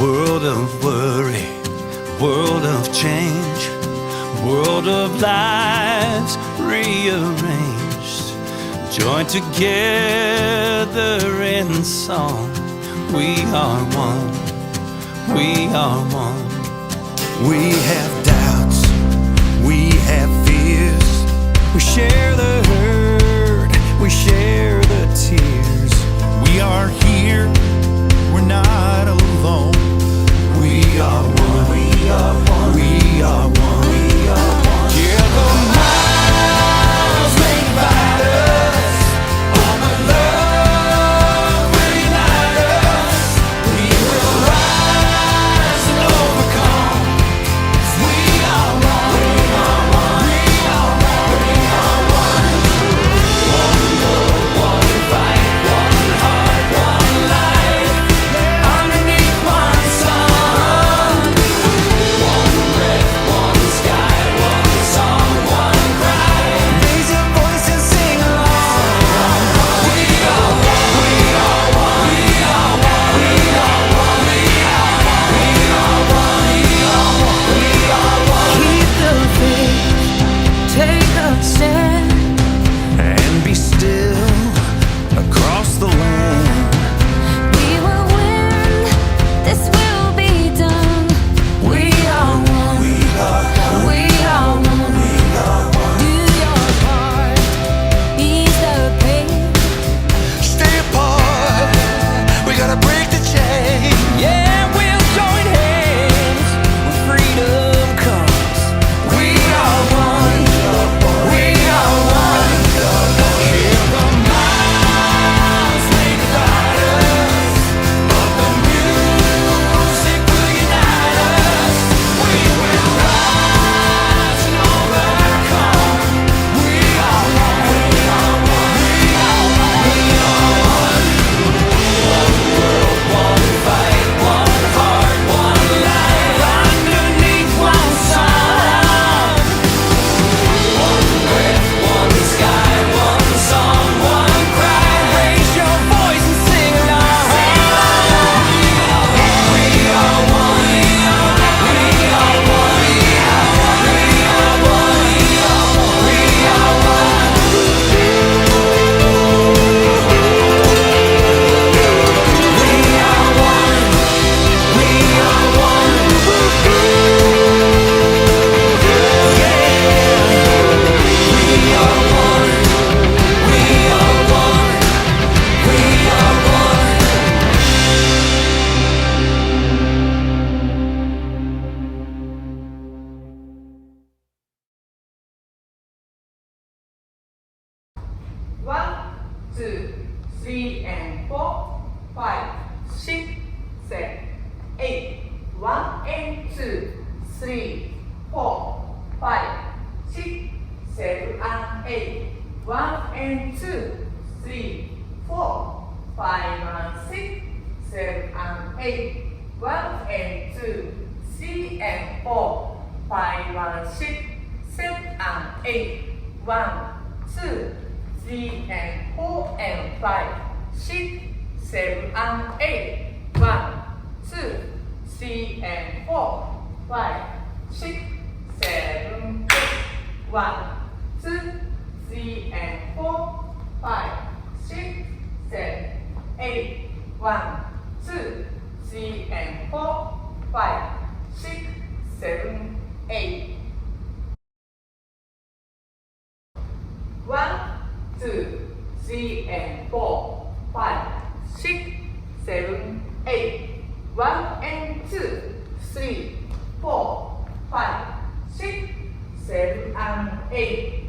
World of worry, world of change, world of lives rearranged, joined together in song. We are one, we are one. We have doubts, we have fears. We share the hurt, we share the tears. We are here, we're not alone. We are one, we are one, we are one, we are one. Yeah, the miles may divide us, all the love will unite us. We will rise and overcome. We are one, we are one, we are one, we are one. One love, one fight, one heart, one life, underneath one sun. One breath, one sky, one song, one cry. Raise your voice and sing along. We are one, we are one, we are one, we are one, we are one, we are one, we are one. Keep the faith, take a stand. And be still across the land. We will win, this will be done. We are one, We are one, we are one. we are one. Do your part, ease the pain. Stay apart, we gotta break the chain. Yeah, we'll join hands when freedom comes. We are one, we are one. Hear the miles may divide us, but the music will unite us. We will rise and overcome. We are one, we are one, we are one, we are one. One world, one fight, one heart, one life, underneath one sun. One breath, one sky, one song, one cry. Raise your voice and sing along. We are one, we are one, we are one, we are one, we are one. One, two, three, and four, five, six, seven, eight. One and two, three, four, five, six, seven, and eight. One and two, three, four, five, and six, seven, and eight. One and two, three, and four, five, and six, seven, and eight. One, two, three, and four, and five, six, seven, and eight. One, two, three, and four, five, six, seven, eight. One, two, three, and four, five, six, seven, eight. One, two, three, and four, five, six, seven, eight. One, two, three, and four, five, six, seven, eight. One and two, three, four, five, six, seven, and eight.